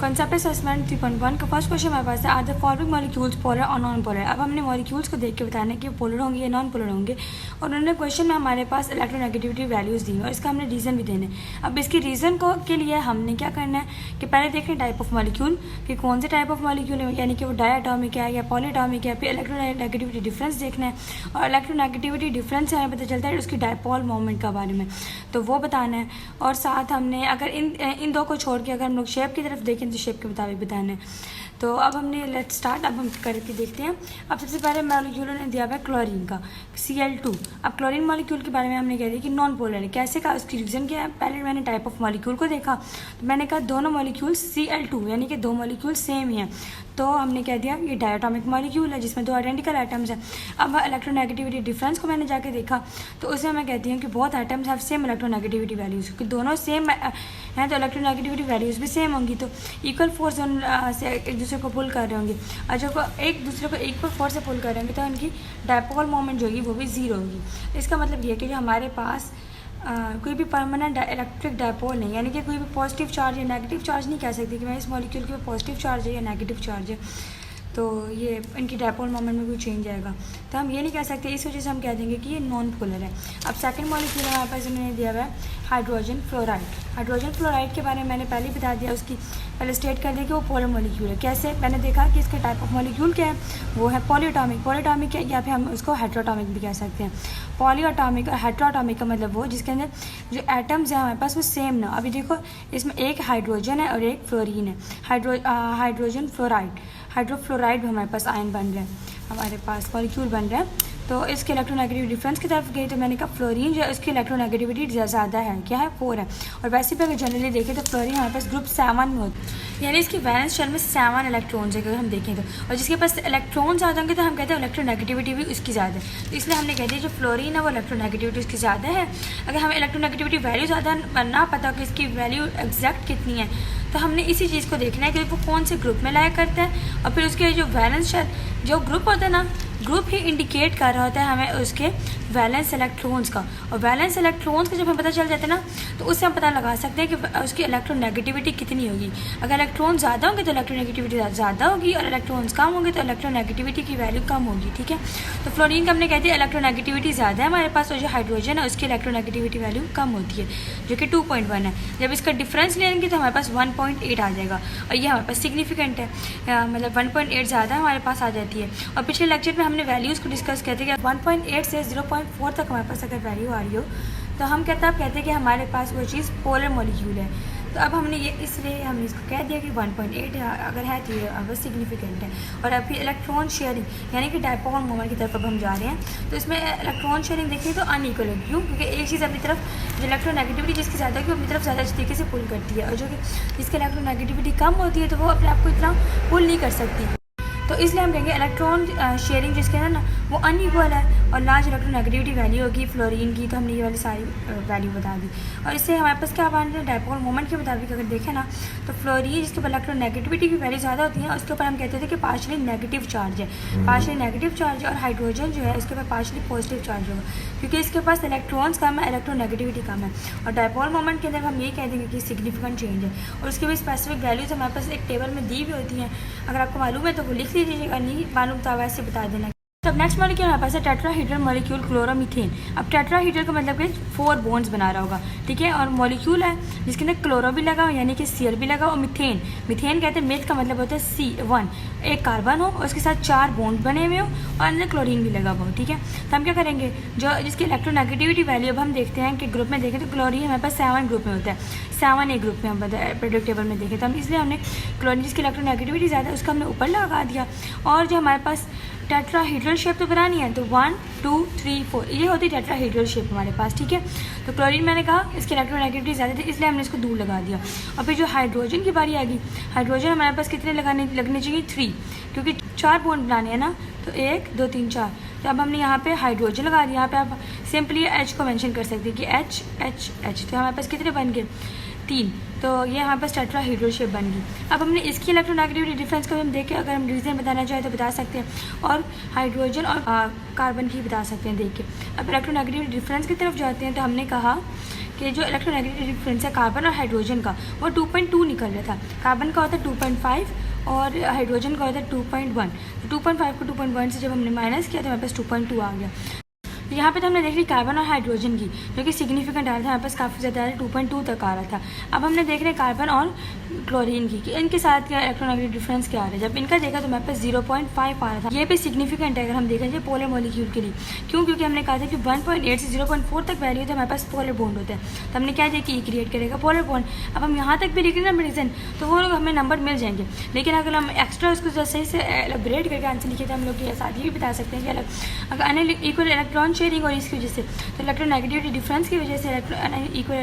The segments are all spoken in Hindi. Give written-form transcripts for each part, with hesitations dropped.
कॉन्सेप्ट असेसमेंट 3.1 का फर्स्ट क्वेश्चन हमारे पास है, are the following molecules polar और नॉन पोलर। अब हमने मॉलिक्यूल्स को देख के बताना है कि पोलर होंगे या नॉन पोलर होंगे, और उन्होंने क्वेश्चन में हमारे पास इलेक्ट्रोनेगेटिविटी वैल्यूज़ दी और इसका हमने रीज़न भी देने। अब इसके रीज़न को के लिए हमने क्या करना है कि पहले देखना टाइप ऑफ मॉलिक्यूल कि कौन से टाइप ऑफ मॉलिक्यूल है, यानी कि वो डायटॉमिक है या पॉलीटॉमिक है। फिर इलेक्ट्रोनेगेटिविटी डिफरेंस देखना है, और इलेक्ट्रोनेगेटिविटी डिफरेंस से हमें पता चलता है उसकी डायपोल मोमेंट के बारे में, तो वो बताना है। और साथ हमने अगर इन दो को छोड़ के अगर हम लोग शेप की तरफ देखें तो शेप के मुताबिक बताना है। तो अब हमने लेट स्टार्ट, अब हम करके देखते हैं। अब सबसे पहले मॉलिक्यूल ने दिया हुआ है क्लोरीन का Cl2। अब क्लोरीन मॉलिक्यूल के बारे में हमने कह दिया कि नॉन पोलर है। कैसे का उसकी रीज़न क्या है, पहले मैंने टाइप ऑफ मॉलिक्यूल को देखा तो मैंने कहा दोनों मॉलिक्यूल Cl2 यानी कि दो मॉलिक्यूल सेम ही हैं, तो हमने कह दिया ये डायटॉमिक मॉलिक्यूल है जिसमें दो आइडेंटिकल एटम्स हैं। अब इलेक्ट्रोनेगेटिविटी डिफरेंस को मैंने जाके देखा तो उसे मैं कहती हूँ कि बहुत atoms have same electronegativity values, क्योंकि दोनों सेम हैं तो इलेक्ट्रोनेगेटिविटी वैल्यूज़ भी सेम होंगी, तो इक्वल फोर्स से एक दूसरे को पुल कर रहे होंगे। और जब एक दूसरे को इक्वल फोर्स से पुल कर रहे होंगे तो उनकी डायपोल मोमेंट जो होगी वो भी ज़ीरो होगी। इसका मतलब ये है कि जो हमारे पास कोई भी परमानेंट इलेक्ट्रिक डायपोल नहीं, यानी कि कोई भी पॉजिटिव चार्ज या नेगेटिव चार्ज नहीं कह सकते कि मैं इस मॉलिक्यूल के पॉजिटिव चार्ज है या नेगेटिव चार्ज है, तो ये इनकी डायपोल मोमेंट में कोई चेंज आएगा, तो हम ये नहीं कह सकते। इस वजह से हम कह देंगे कि ये नॉन पोलर है। अब सेकंड मॉलिक्यूल हमारे पास इन्होंने दिया हुआ है हाइड्रोजन फ्लोराइड। हाइड्रोजन फ्लोराइड के बारे में मैंने पहले ही बता दिया, उसकी पहले स्टेट कर दिया कि वो पोलर मॉलिक्यूल है। कैसे, मैंने देखा कि इसके टाइप ऑफ मॉलिक्यूल क्या है, वो है पॉलीएटॉमिक। पॉलीएटॉमिक है या फिर हम उसको हेट्रोएटॉमिक भी कह सकते हैं। पॉलीएटॉमिक और हेट्रोएटॉमिक का मतलब वो जिसके अंदर जो एटम्स हैं हमारे पास वो सेम ना। अभी देखो इसमें एक हाइड्रोजन है और एक फ्लोरीन है, हाइड्रोजन फ्लोराइड, हाइड्रोफ्लोराइड भी हमारे पास आयन बन रहा है, हमारे पास मॉलिक्यूल बन रहा है। तो इसके इलेक्ट्रोनेगेटिविटी डिफरेंस की तरफ गई तो मैंने कहा फ्लोरीन जो है उसकी इलेक्ट्रोनेगेटिविटी ज़्यादा है, क्या है 4 है। और वैसे भी अगर जनरली देखें तो फ्लोरीन हमारे पास ग्रुप 7 में होती है, यानी इसकी वैलेंस शेल में 7 इलेक्ट्रॉन्स है अगर हम देखें तो, और जिसके पास इलेक्ट्रॉन ज़्यादा होंगे तो हम कहते हैं इलेक्ट्रोनेगेटिविटी भी उसकी ज़्यादा है। तो इसलिए हमने कह दिया जो फ्लोरीन है वो इलेक्ट्रोनेगेटिविटी उसकी ज़्यादा है। अगर हमें इलेक्ट्रोनेगेटिविटी वैल्यू ज़्यादा ना पता हो कि इसकी वैल्यू एग्जैक्ट कितनी है, तो हमने इसी चीज़ को देखना है कि वो कौन से ग्रुप में लाया करता है, और फिर उसके जो वैलेंस शेल जो ग्रुप होता है ना, ग्रुप ही इंडिकेट कर रहा होता है हमें उसके वैलेंस इलेक्ट्रॉन्स का। और वैलेंस इलेक्ट्रॉन्स का जब हमें पता चल जाता है ना तो उससे हम पता लगा सकते हैं कि उसकी इलेक्ट्रोनेगेटिविटी कितनी होगी। अगर इलेक्ट्रॉन ज़्यादा होंगे तो इलेक्ट्रोनेगेटिविटी ज़्यादा होगी, और इलेक्ट्रॉन्स कम होंगे तो इलेक्ट्रोनेगेटिविटी की वैल्यू कम होगी, ठीक है। तो फ्लोरीन का हमने कहते हैं इलेक्ट्रोनेगेटिविटी ज़्यादा है हमारे पास, और जो हाइड्रोजन है उसकी इलेक्ट्रोनेगेटिविटी वैल्यू कम होती है जो कि 2.1 है। जब इसका डिफरेंस लेंगे तो हमारे पास 1.8 आ जाएगा, और ये हमारे पास सिग्निफिकेंट है, मतलब 1.8 ज़्यादा हमारे पास आ जाती है। और पिछले लेक्चर में हमने वैल्यूज़ को डिस्कस किया था कि 1.8 से 0.4 तक हमारे पास अगर वैल्यू आ रही हो तो हम कहते हैं कि हमारे पास वो चीज़ पोलर मॉलिक्यूल है। तो अब हमने ये इसलिए हमने इसको कह दिया कि 1.8 अगर है तो ये अब सिग्निफिकेंट है। और अब फिर इलेक्ट्रॉन शेयरिंग यानी कि डायपोल मोमेंट की तरफ अब हम जा रहे हैं, तो इसमें इलेक्ट्रॉन शेयरिंग देखिए तो अनइक्वल है। क्यों? क्योंकि एक चीज़ अपनी तरफ जो इलेक्ट्रोनेगेटिविटी जिसकी ज़्यादा की अपनी तरफ ज़्यादा तरीके से पुल करती है, और जो कि जिसकी इलेक्ट्रोनेगेटिविटी कम होती है तो वो अपने आप को इतना पुल नहीं कर सकती। तो इसलिए हम कहेंगे इलेक्ट्रॉन शेयरिंग जिसके है ना वो अनइक्वल है, और लार्ज इलेक्ट्रोनेगेटिविटी वैल्यू होगी फ्लोरीन की, तो हमने ये वाली सारी वैल्यू बता दी। और इससे हमारे पास क्या बन रहा है, डायपोल मोमेंट के मुताबिक अगर देखें ना तो फ्लोरीन जिसके ऊपर इलेक्ट्रोनेगेटिविटी की वैल्यू ज़्यादा होती है उसके ऊपर हम कहते थे कि पार्शली नेगेटिव चार्ज है, पार्शली नेगेटिव चार्ज है। और हाइड्रोजन जो है उसके ऊपर पार्शली पॉजिटिव चार्ज होगा, क्योंकि इसके पास इलेक्ट्रॉन्स कम है, इलेक्ट्रोनेगेटिविटी कम है। और डायपोल मोमेंट के अंदर हम ये कह देंगे कि सिग्निफिकेंट चेंज है, और उसके भी स्पेसिफिक वैल्यूज़ हमारे पास एक टेबल में दी हुई होती हैं। अगर आपको मालूम है तो वो लिख लीजिएगा, नहीं मालूम तो वैसे बता देना। अब नेक्स्ट मॉलिक्यूल हमारे पास है टेट्राहीड्रल मॉलिक्यूल क्लोरोमीथेन। अब टेट्राहीड्रल का मतलब कि 4 बॉन्ड्स बना रहा होगा, ठीक है। और मॉलिक्यूल है जिसके अंदर क्लोरो भी लगा हो यानी कि Cl भी लगा हो, और मिथेन, मिथेन कहते हैं मिथ का मतलब होता है C1, एक कार्बन हो और उसके साथ 4 बॉन्ड बने हुए हो और अंदर क्लोरीन भी लगा हुआ हो, ठीक है। तो हम क्या करेंगे, जो जिसकी इलेक्ट्रोनेगेटिविटी वैल्यू अब हम देखते हैं कि ग्रुप में देखें तो क्लोरीन हमारे पास 7 ग्रुप में होता है, 7 एक ग्रुप में हम पीरियोडिक टेबल में देखें तो हम इसलिए हमने क्लोरीन जिसकी इलेक्ट्रोनेगेटिविटी ज़्यादा है उसका हमने ऊपर लगा दिया। और जो हमारे पास टेट्राहीड्रल शेप तो बनानी है तो 1 2 3 4 ये होती है टेट्राहीड्रल शेप हमारे पास, ठीक है। तो क्लोरीन मैंने कहा इसकी इलेक्ट्रोनेगेटिविटी ज़्यादा थी इसलिए हमने इसको दूर लगा दिया। और फिर जो हाइड्रोजन की बारी आ गई, हाइड्रोजन हमारे पास कितने लगने चाहिए 3, क्योंकि 4 बॉन्ड बनाने हैं ना, तो 1 2 3 4। तो अब हमने यहाँ पे हाइड्रोजन लगा दिया। यहाँ पे आप सिंपली H को मेंशन कर सकते हैं कि H H H, तो हमारे पास कितने बन गए 3, तो ये हमारे पास टेट्राहीड्रल शेप बन गई। अब हमने इसकी इलेक्ट्रोनेगेटिविटी डिफरेंस को हम देख के अगर हम रीज़न बताना चाहें तो बता सकते हैं, और हाइड्रोजन और कार्बन की बता सकते हैं देख के। अब इलेक्ट्रोनेगेटिविटी डिफरेंस की तरफ जाते हैं तो हमने कहा कि जो इलेक्ट्रोनेगेटिव डिफरेंस है कार्बन और हाइड्रोजन का वो 2.2 निकल रहा था। कार्बन का होता है 2.5 और हाइड्रोजन का होता है 2.1। तो 2.5 को 2.1 से जब हमने माइनस किया तो हमारे पास 2.2 आ गया। तो यहाँ पे तो हमने देख ली कार्बन और हाइड्रोजन की, जो कि सिग्निफिकेंट आ रहा था, हमारे पास काफ़ी ज़्यादा 2.2 तक आ रहा था। अब हमने देख रहे कार्बन और क्लोरीन की कि इनके साथ क्या इलेक्ट्रोनेगेटिव डिफरेंस क्या आ रहा है। जब इनका देखा तो हमारे पास 0.5 आ रहा था। ये भी सिग्निफिकेंट है अगर हम देखें जाए पोलर मॉलिक्यूल के लिए। क्यों? क्योंकि हमने कहा था कि 1.8 से 0.4 तक वैल्यू है हमारे पास पोलर बॉन्ड होता है। तो हमने क्या देखा कि क्रिएट करेगा पोलर बॉन्ड। अब हम यहाँ तक भी लिख रहे हैं ना रीजन, तो वो लोग हमें नंबर मिल जाएंगे। लेकिन अगर हम एक्स्ट्रा उसको सही से एलेबरेट करके आंसर लिखे तो हम लोग ये साथ ये भी बता सकते हैं कि अगर अनइक्वल इलेक्ट्रॉन शेयरिंग और इसकी वजह से तो इलेक्ट्रोनेगेटिविटी डिफरेंस की वजह से इक्वल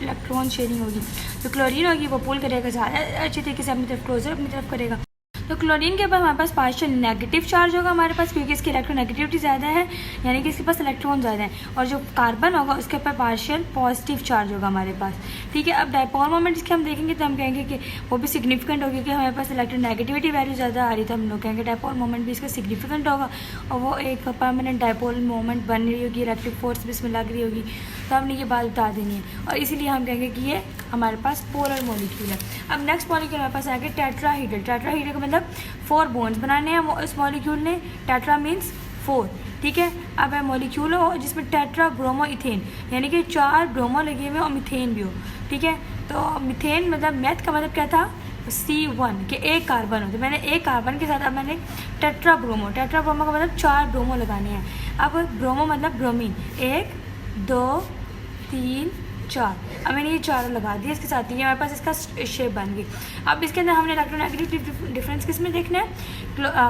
इलेक्ट्रॉन शेयरिंग होगी। तो क्लोरीन होगी वो पुल करेगा ज़्यादा अच्छी तरीके से अपनी तरफ क्लोजर अपनी तरफ करेगा। तो क्लोरीन के ऊपर हमारे पास पार्शियल नेगेटिव चार्ज होगा हमारे पास, क्योंकि इसकी इलेक्ट्रोनेगेटिविटी ज़्यादा है, यानी कि इसके पास इलेक्ट्रॉन ज़्यादा है। और जो कार्बन होगा उसके ऊपर पार्शियल पॉजिटिव चार्ज होगा हमारे पास। ठीक है, अब डायपोल मोमेंट इसके हम देखेंगे तो हम कहेंगे कि वो भी सिग्निफिकेंट होगी, कि हमारे पास इलेक्ट्रोनेगेटिविटी वैल्यू ज़्यादा आ रही तो हम लोग कहेंगे डायपोल मोमेंट भी इसका सिग्निफिकेंट होगा और वो एक परमानेंट डायपोल मोमेंट बन रही होगी, इलेक्ट्रिक फोर्स भी इसमें लग रही होगी। तो हमने ये बात बता देनी है और इसीलिए हम कहेंगे कि ये हमारे पास पोलर मॉलिक्यूल है। अब नेक्स्ट मॉलिक्यूल हमारे पास आएगा टेट्राहीड्रल। टेट्राहीड्रल का मतलब 4 बॉन्ड्स बनाने हैं वो इस मॉलिक्यूल ने। Tetra means 4। ठीक है, अब है मॉलिक्यूल हो जिसमें टेट्रा ब्रोमो इथेन, यानी कि 4 ब्रोमो लगे हुए और मिथेन भी हो। ठीक है, तो मिथेन मतलब मैथ का मतलब क्या था C1 के एक कार्बन हो। तो मैंने एक कार्बन के साथ अब मैंने टेट्रा ब्रोमो का मतलब 4 ब्रोमो लगाने हैं। अब ब्रोमो मतलब ब्रोमीन, 1 2 3 4। अब मैंने ये चारों लगा दिए इसके साथ ही, हमारे पास इसका शेप बन गई। अब इसके अंदर हमने इलेक्ट्रोनेगेटिव डिफरेंस किस में देखना है,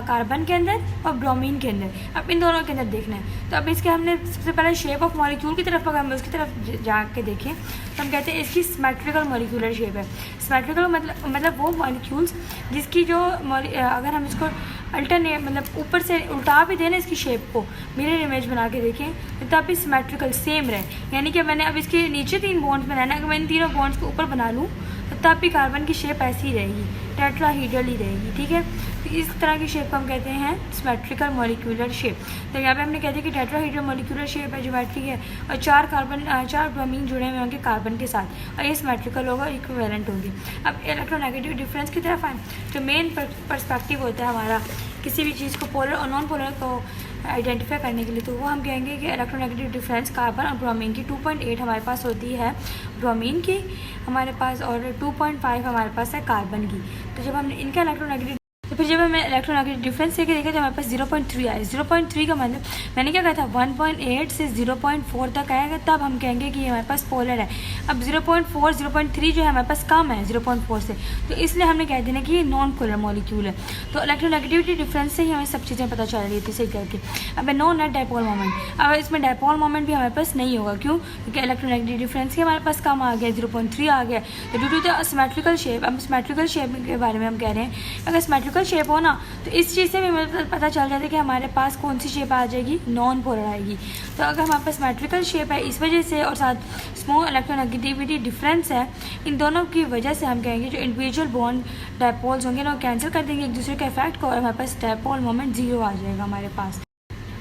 कार्बन के अंदर और ब्रोमीन के अंदर। अब इन दोनों के अंदर देखना है। तो अब इसके हमने सबसे पहले शेप ऑफ मॉलिक्यूल की तरफ अगर हम उसकी तरफ जाके देखें तो हम कहते हैं इसकी सिमेट्रिकल मॉलिक्यूलर शेप है। सिमेट्रिकल मतलब वो मॉलिक्यूल्स जिसकी जो अगर हम इसको अल्टरनेट मतलब ऊपर से उल्टा भी देना इसकी शेप को, मिरर इमेज बना के देखें तो तब भी सिमेट्रिकल सेम रहे। यानी कि मैंने अब इसके नीचे 3 बॉन्ड्स बनाना है, अगर मैं इन तीनों बॉन्ड्स को ऊपर बना लूँ तो तब भी कार्बन की शेप ऐसी ही रहेगी, टेट्राहीड्रल ही रहेगी। ठीक है, तो इस तरह की शेप को हम कहते हैं सिमेट्रिकल मॉलिक्यूलर शेप। तो यहाँ पे हमने कहते हैं कि टेट्राहीड्रल मॉलिक्यूलर शेप है, ज्योमेट्रिक है और 4 ब्रोमीन जुड़े हुए होंगे कार्बन के साथ और ये सिमेट्रिकल होगा, इक्विवेलेंट होंगे। अब इलेक्ट्रोनेगेटिव डिफरेंस की तरफ आए तो मेन पर्सपेक्टिव होता है हमारा किसी भी चीज़ को पोलर और नॉन पोलर को आइडेंटिफाई करने के लिए, तो वो हम कहेंगे कि इलेक्ट्रोनेगेटिव डिफरेंस कार्बन और ब्रोमीन की 2.8 हमारे पास होती है ब्रोमीन की हमारे पास और 2.5 हमारे पास है कार्बन की। तो जब हमने इनका इलेक्ट्रोनेगेटिव तो फिर जब हमें इलेक्ट्रोनेगेटिव डिफरेंस देखे तो हमारे पास 0.3 आया। 0.3 का मतलब मैंने क्या कहा था 1.8 से 0.4 तक आएगा तब हम कहेंगे कि हमारे पास पोलर है। अब 0.4 0.3 जो है हमारे पास कम है 0.4 से, तो इसलिए हमने कह देना कि ये नॉन पोलर मॉलिक्यूल है। तो इलेक्ट्रोनेगेटिविटी डिफरेंस से ही हमें सब चीज़ें पता चल रही थी सही करके। अब नो नेट डायपोल मोमेंट, अब इसमें डायपोल मोमेंट भी हमारे पास नहीं होगा। क्यों? क्योंकि इलेक्ट्रोनेगेटिव डिफरेंस ही हमारे पास कम आ गया, 0.3 आ गया। तो due to the symmetrical shape, अब सिमेट्रिकल शेप के बारे में हम कह रहे हैं अगर सिमेट्रिकल शेप हो ना तो इस चीज़ से भी हमें पता चल जाता है कि हमारे पास कौन सी शेप आ जाएगी, नॉन पोलर आएगी। तो अगर हमारे पास सिमेट्रिकल शेप है इस वजह से और साथ स्मॉल इलेक्ट्रोनेगेटिविटी डिफरेंस है, इन दोनों की वजह से हम कहेंगे जो इंडिविजुअल बॉन्ड डायपोल्स होंगे ना वो कैंसिल कर देंगे एक दूसरे के इफेक्ट को और हमारे पास डायपोल मोमेंट 0 आ जाएगा हमारे पास।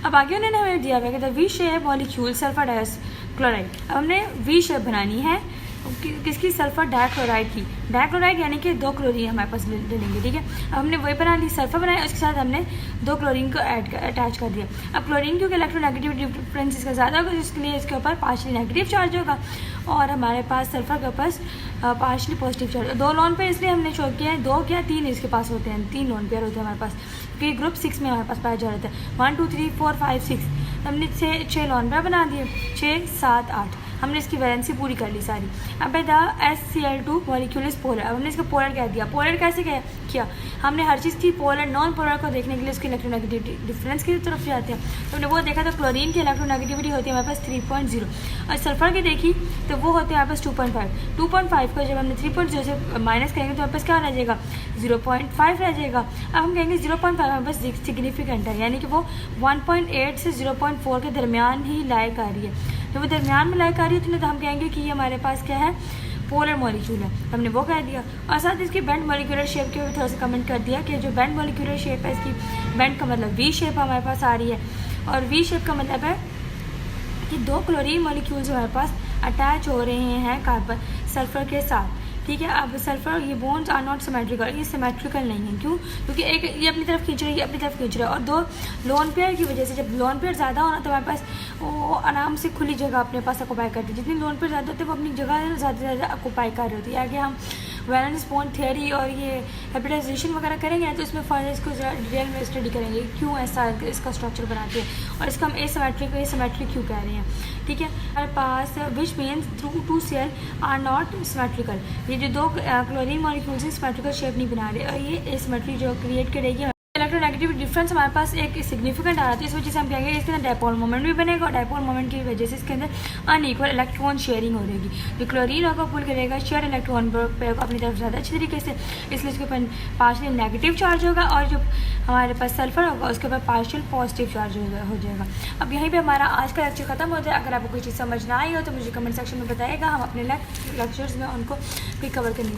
अब आगे उन्होंने हमें दिया हुआ है कि V shape molecule sulphur dichloride. अब हमने वी शेप बनानी है किसकी, सल्फर डाइक्लोराइड की। डाइक्लोराइड यानी कि 2 क्लोरीन हमारे पास ले लेंगे। ठीक है, अब हमने वही बना ली, सल्फर बनाया, उसके साथ हमने 2 क्लोरीन को अटैच कर दिया। अब क्लोरीन क्योंकि इलेक्ट्रोनेगेटिव डिफरेंस इसका ज़्यादा होगा जिसके लिए इसके ऊपर पार्शियली नेगेटिव चार्ज होगा और हमारे पास सल्फर के ऊपर partially positive charge. 2 lone pair इसलिए हमने शो किया है, 2 क्या 3 इसके पास होते हैं, 3 लोन पेयर होते हैं हमारे पास, क्योंकि ग्रुप 6 में हमारे पास पाया जा रहा था 1 2 3 4 5 6। हमने 6 लोन पेयर बना दिए, 6 7 8 हमने इसकी वैलेंसी पूरी कर ली सारी। अब है SCl2 मॉलिक्यूल इज पोलर। अब हमने इसको पोलर कह दिया। पोलर कैसे किया, हमने हर चीज़ की पोलर नॉन पोलर को देखने के लिए उसकी इलेक्ट्रोनेगेटिविटी डिफरेंस की तरफ जाते हैं। तो हमने वो देखा तो क्लोरीन की इलेक्ट्रोनेगेटिविटी होती है हमारे पास 3.0 और सल्फर की देखी तो वो होते हैं हमारे पास 2.5। 2.5 को जब हमने 3.0 से माइनस करेंगे तो हमारे पास क्या रह जाएगा 0.5 रह जाएगा। अब हम कहेंगे 0.5 हमारे पास सिग्निफिकेंट है, यानी कि वो 1.8 से 0.4 के दरमियान ही लायक आ रही है। जब वो दरमियान में लायक आ रही है तो हम कहेंगे कि ये हमारे पास क्या है, पोलर मॉलिक्यूल है। हमने वो कह दिया और साथ इसकी बेंड मॉलिक्यूलर शेप के ऊपर थोड़ा सा कमेंट कर दिया कि जो बेंड मॉलिक्यूलर शेप है इसकी बेंड का मतलब वी शेप हमारे पास आ रही है और वी शेप का मतलब है कि 2 क्लोरीन मॉलिक्यूल्स हमारे पास अटैच हो रहे हैं कार्बन सल्फर के साथ, ठीक है। अब सल्फर ये बॉन्ड्स आर नॉट सिमेट्रिकल, ये सिमेट्रिकल नहीं है। क्यों? क्योंकि एक ये अपनी तरफ खींच रही है, ये अपनी तरफ खींच रहा है, और 2 लोन पेयर की वजह से, जब लोन पेयर ज़्यादा होना तो हमारे पास वो आराम से खुली जगह अपने पास ऑक्यूपाई करती है। जितनी लोन पेयर ज़्यादा होते हैं वो अपनी जगह ज़्यादा से ज़्यादा ऑक्यूपाई कर रही होती है। आगे हम वैलेंस बॉन्ड थ्योरी और ये हाइब्रिडाइजेशन वगैरह करेंगे तो इसमें फर्दर इसको डिटेल में स्टडी करेंगे क्यों ऐसा इसका स्ट्रक्चर बनाते हैं और इसका हम एसिमेट्रिक क्यों कह रहे हैं, ठीक है। हमारे पास which means through 2 cell are not symmetrical, ये जो 2 क्लोरीन मॉलिक्यूल्स सिमेट्रिकल शेप नहीं बना रहे और ये एसिमेट्री जो क्रिएट करेगी। इलेक्ट्रोनेगेटिव डिफरेंस हमारे पास एक सिग्निफिकेंट आ रहा है, इस वजह से हम कहेंगे इसके अंदर डायपोल मोमेंट भी बनेगा और डायपोल मोमेंट की वजह से इसके अंदर अनइक्वल इलेक्ट्रॉन शेयरिंग हो रहेगी। जो क्लोरीन होगा पुल करेगा शेयर इलेक्ट्रॉन पर अपनी तरफ ज़्यादा अच्छी तरीके से, इसलिए इसके ऊपर पार्शियल नेगेटिव चार्ज होगा और जो हमारे पास सल्फर होगा उसके ऊपर पार्शियल पॉजिटिव चार्ज हो जाएगा। अब यहीं पर हमारा आज का लेक्चर खत्म होता है। अगर आपको कोई चीज़ समझ ना आई हो तो मुझे कमेंट सेक्शन में बताएगा, हम अपने लेक्चर्स में उनको भी कवर करेंगे।